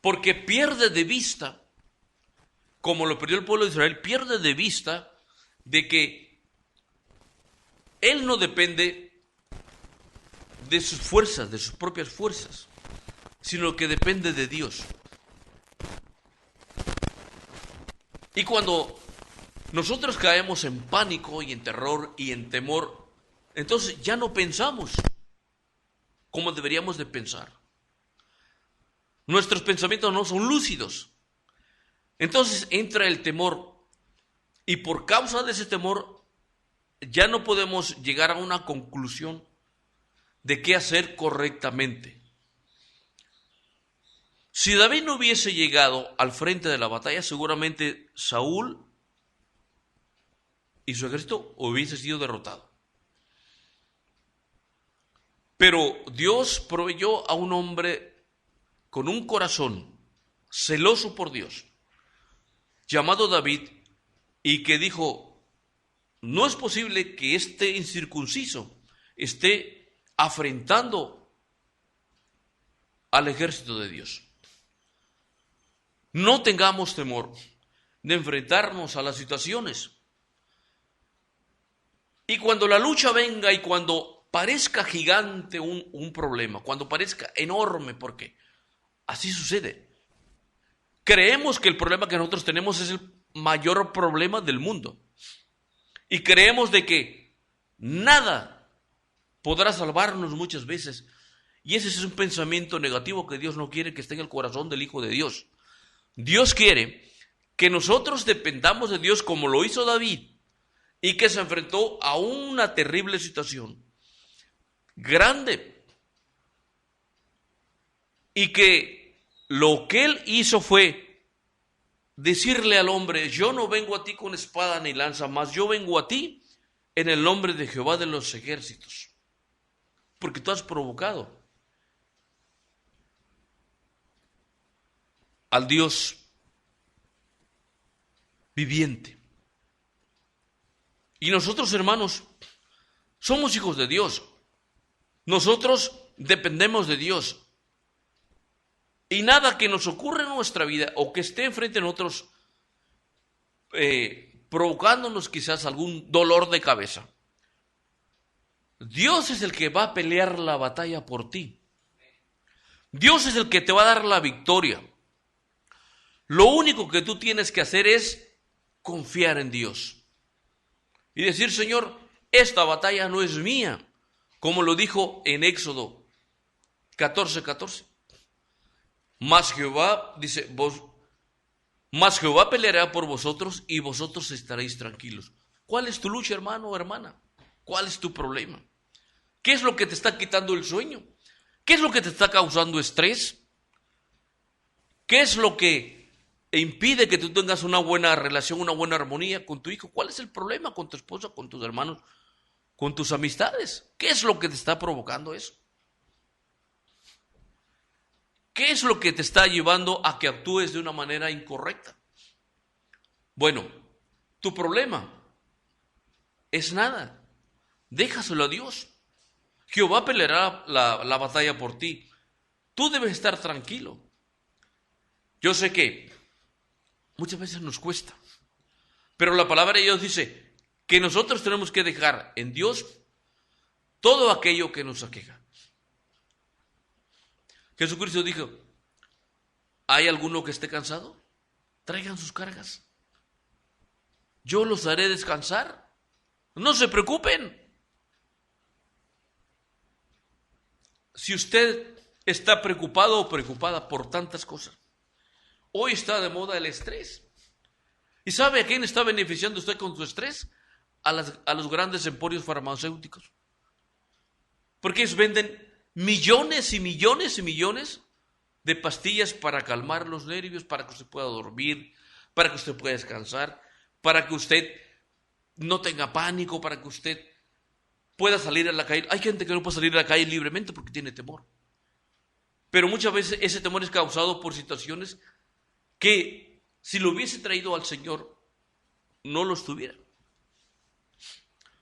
porque pierde de vista, como lo perdió el pueblo de Israel, pierde de vista de que él no depende de sus fuerzas, de sus propias fuerzas, sino que depende de Dios. Y cuando nosotros caemos en pánico y en terror y en temor, entonces ya no pensamos como deberíamos de pensar. Nuestros pensamientos no son lúcidos. Entonces entra el temor, y por causa de ese temor ya no podemos llegar a una conclusión de qué hacer correctamente. Si David no hubiese llegado al frente de la batalla, seguramente Saúl y su ejército hubiese sido derrotado. Pero Dios proveyó a un hombre con un corazón celoso por Dios, llamado David, y que dijo, no es posible que este incircunciso esté afrentando al ejército de Dios. No tengamos temor de enfrentarnos a las situaciones. Y cuando la lucha venga y cuando parezca gigante un problema, cuando parezca enorme, porque así sucede. Creemos que el problema que nosotros tenemos es el mayor problema del mundo. Y creemos de que nada podrá salvarnos muchas veces. Y ese es un pensamiento negativo que Dios no quiere que esté en el corazón del Hijo de Dios. Dios quiere que nosotros dependamos de Dios como lo hizo David y que se enfrentó a una terrible situación grande. Y que lo que él hizo fue decirle al hombre: yo no vengo a ti con espada ni lanza, mas yo vengo a ti en el nombre de Jehová de los ejércitos, porque tú has provocado al Dios viviente. Y nosotros, hermanos, somos hijos de Dios. Nosotros dependemos de Dios. Y nada que nos ocurra en nuestra vida o que esté enfrente de nosotros provocándonos quizás algún dolor de cabeza, Dios es el que va a pelear la batalla por ti. Dios es el que te va a dar la victoria. Lo único que tú tienes que hacer es confiar en Dios y decir: Señor, esta batalla no es mía, como lo dijo en Éxodo 14:14. Mas Jehová, dice, mas Jehová peleará por vosotros y vosotros estaréis tranquilos. ¿Cuál es tu lucha, hermano o hermana? ¿Cuál es tu problema? ¿Qué es lo que te está quitando el sueño? ¿Qué es lo que te está causando estrés? ¿Qué es lo que impide que tú tengas una buena relación, una buena armonía con tu hijo? ¿Cuál es el problema con tu esposa, con tus hermanos, con tus amistades? ¿Qué es lo que te está provocando eso? ¿Qué es lo que te está llevando a que actúes de una manera incorrecta? Bueno, tu problema es nada. Déjaselo a Dios. Jehová peleará la batalla por ti. Tú debes estar tranquilo. Yo sé que muchas veces nos cuesta, pero la palabra de Dios dice que nosotros tenemos que dejar en Dios todo aquello que nos aqueja. Jesucristo dijo: ¿hay alguno que esté cansado? Traigan sus cargas. Yo los haré descansar. No se preocupen. Si usted está preocupado o preocupada por tantas cosas, hoy está de moda el estrés. ¿Y sabe a quién está beneficiando usted con su estrés? A los grandes emporios farmacéuticos. Porque ellos venden millones y millones y millones de pastillas para calmar los nervios, para que usted pueda dormir, para que usted pueda descansar, para que usted no tenga pánico, para que usted pueda salir a la calle. Hay gente que no puede salir a la calle libremente porque tiene temor. Pero muchas veces ese temor es causado por situaciones que, si lo hubiese traído al Señor, no lo estuviera.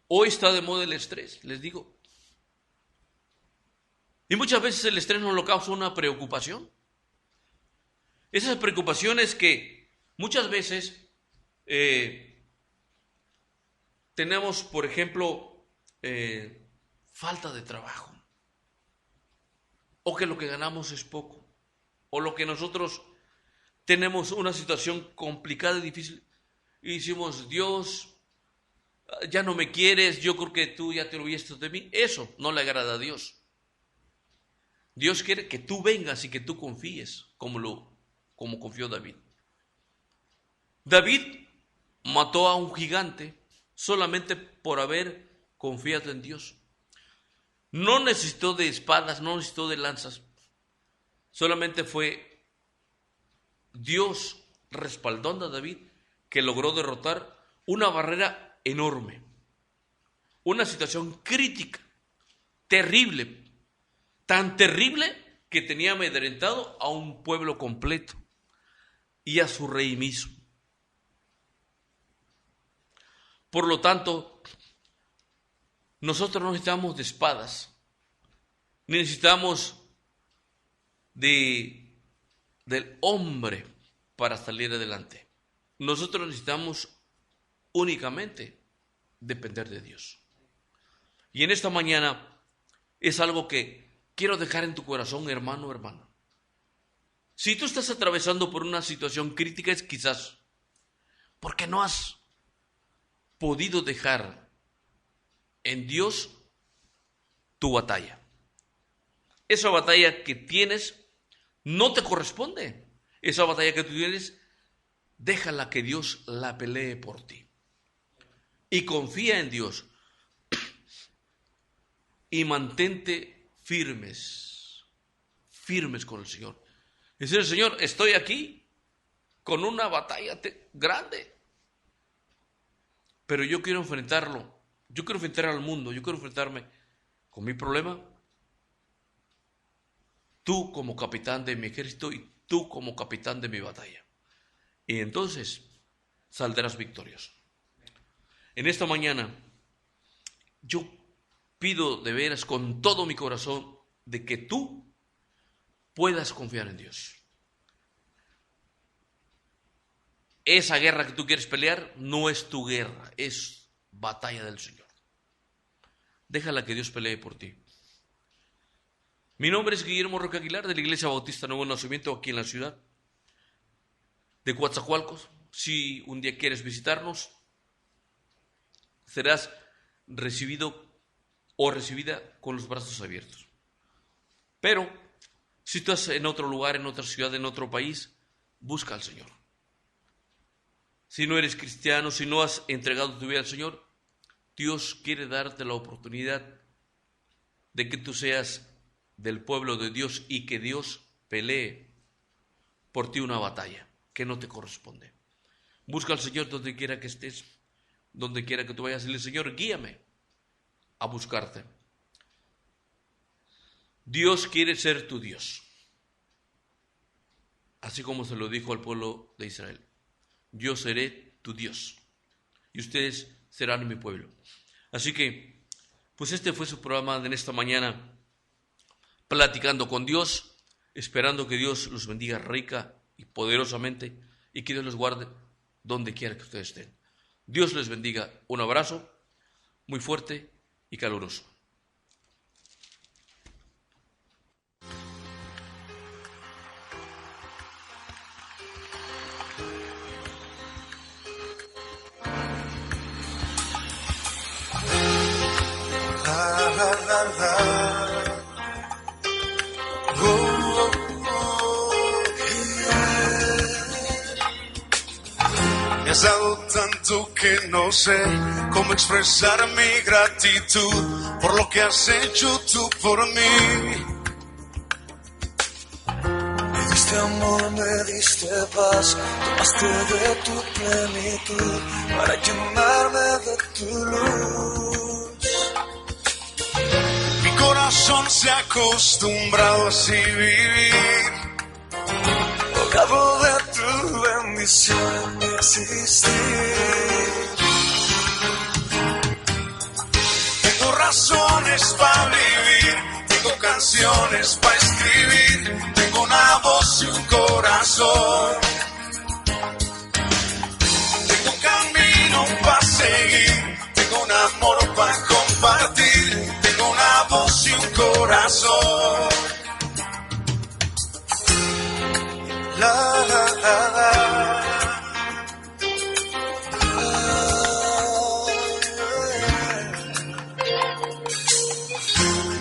Hoy está de moda el estrés, les digo. Y muchas veces el estrés nos lo causa una preocupación. Esas preocupaciones que muchas veces tenemos, por ejemplo, falta de trabajo. O que lo que ganamos es poco. O lo que nosotros tenemos una situación complicada y difícil. Y decimos: Dios, ya no me quieres, yo creo que tú ya te olvidaste de mí. Eso no le agrada a Dios. Dios quiere que tú vengas y que tú confíes como confió David. David mató a un gigante solamente por haber confiado en Dios. No necesitó de espadas, no necesitó de lanzas. Solamente fue Dios respaldando a David que logró derrotar una barrera enorme. Una situación crítica, terrible. Tan terrible que tenía amedrentado a un pueblo completo y a su rey mismo. Por lo tanto, nosotros no necesitamos de espadas, ni necesitamos del hombre para salir adelante. Nosotros necesitamos únicamente depender de Dios. Y en esta mañana es algo que quiero dejar en tu corazón, hermano, hermana. Si tú estás atravesando por una situación crítica, es quizás porque no has podido dejar en Dios tu batalla. Esa batalla que tienes no te corresponde. Esa batalla que tú tienes, déjala que Dios la pelee por ti. Y confía en Dios. Y mantente firmes con el Señor. Decir, Señor, estoy aquí con una batalla grande, pero yo quiero enfrentarlo. Yo quiero enfrentar al mundo. Yo quiero enfrentarme con mi problema. Tú como capitán de mi ejército y tú como capitán de mi batalla. Y entonces saldrás victorioso. En esta mañana yo pido de veras con todo mi corazón de que tú puedas confiar en Dios. Esa guerra que tú quieres pelear no es tu guerra, es batalla del Señor. Déjala que Dios pelee por ti. Mi nombre es Guillermo Roque Aguilar, de la Iglesia Bautista Nuevo Nacimiento, aquí en la ciudad de Coatzacoalcos. Si un día quieres visitarnos, serás recibido o recibida con los brazos abiertos. Pero si estás en otro lugar, en otra ciudad, en otro país, busca al Señor. Si no eres cristiano, si no has entregado tu vida al Señor, Dios quiere darte la oportunidad de que tú seas del pueblo de Dios y que Dios pelee por ti una batalla que no te corresponde. Busca al Señor donde quiera que estés, donde quiera que tú vayas, y dile, Señor, guíame a buscarte. Dios quiere ser tu Dios, así como se lo dijo al pueblo de Israel. Yo seré tu Dios y ustedes serán mi pueblo. Así que, pues este fue su programa de esta mañana, Platicando con Dios, esperando que Dios los bendiga rica y poderosamente y que Dios los guarde donde quiera que ustedes estén. Dios les bendiga. Un abrazo muy fuerte y caluroso. Me has dado tanto que no sé cómo expresar mi gratitud por lo que has hecho tú por mí. Me diste amor, me diste paz, tomaste de tu plenitud para llenarme de tu luz. Mi corazón se ha acostumbrado a así vivir, Cabo de tu bendición de existir. tengo razones para vivir, tengo canciones para escribir, tengo una voz y un corazón, tengo un camino para seguir, tengo un amor para compartir, tengo una voz y un corazón. La, la, la, la.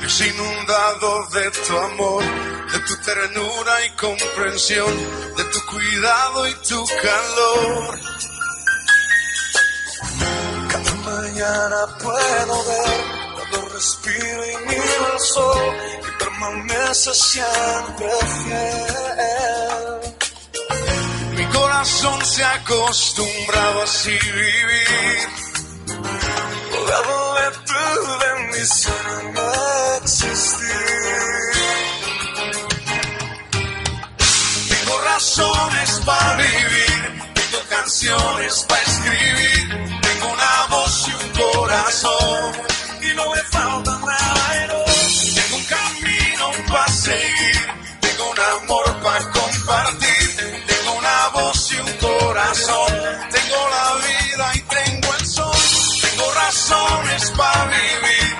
Dios inundado de tu amor, de tu ternura y comprensión, de tu cuidado y tu calor. Cada mañana puedo ver cuando respiro y miro el sol que permanece siempre fiel. Mi corazón se ha acostumbrado a así vivir, Cabo de tu bendición de existir. tengo razones para vivir, tengo canciones para escribir, tengo una voz y un corazón, Y no me falta nada, no. tengo un camino para seguir, tengo un amor para compartir, tengo una voz y un corazón, tengo la vida y tengo el sol, tengo razones para vivir,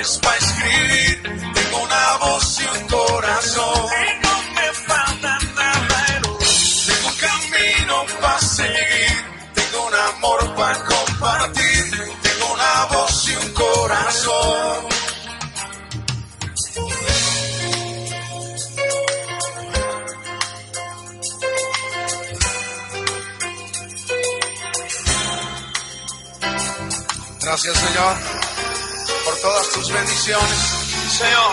canciones para escribir, tengo una voz y un corazón. Y no me falta nada, tengo un camino para seguir, tengo un amor para compartir, tengo una voz y un corazón. Gracias, Señor, por todas tus bendiciones. Señor,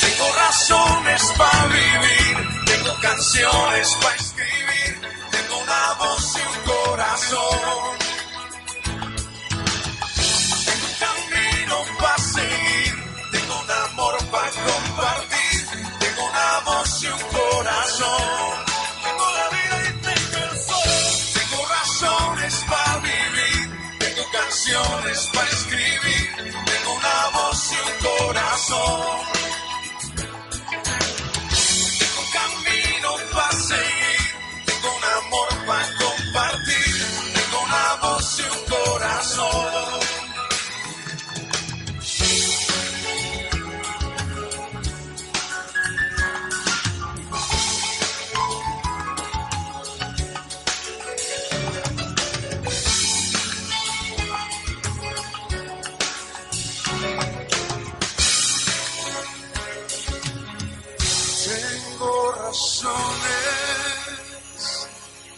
tengo razones para vivir, tengo canciones para escribir, tengo una voz y un corazón. Tengo un camino para seguir, tengo un amor para compartir, tengo una voz y un corazón. Tengo la vida y tengo el sol, tengo razones para vivir, canciones para escribir, tengo una voz y un corazón. Tengo un camino para seguir, tengo un amor para compartir, tengo una voz y un corazón.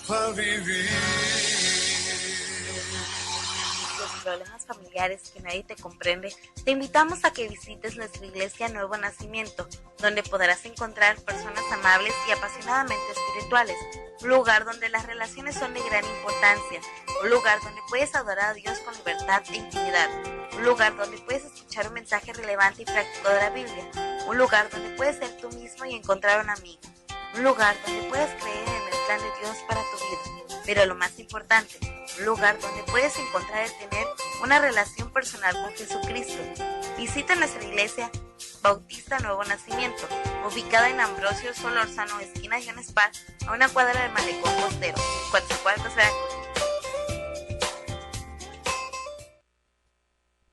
Para vivir. Los problemas familiares que nadie te comprende, te invitamos a que visites nuestra iglesia Nuevo Nacimiento, donde podrás encontrar personas amables y apasionadamente espirituales, un lugar donde las relaciones son de gran importancia, un lugar donde puedes adorar a Dios con libertad e intimidad, un lugar donde puedes escuchar un mensaje relevante y práctico de la Biblia, un lugar donde puedes ser tú mismo y encontrar un amigo, un lugar donde puedes creer en el plan de Dios para tu vida, pero lo más importante, un lugar donde puedes encontrar y tener una relación personal con Jesucristo. Visita nuestra iglesia Bautista Nuevo Nacimiento, ubicada en Ambrosio Solórzano, esquina John Sparks, a una cuadra del Malecón Costero, Coatzacoalcos, Veracruz.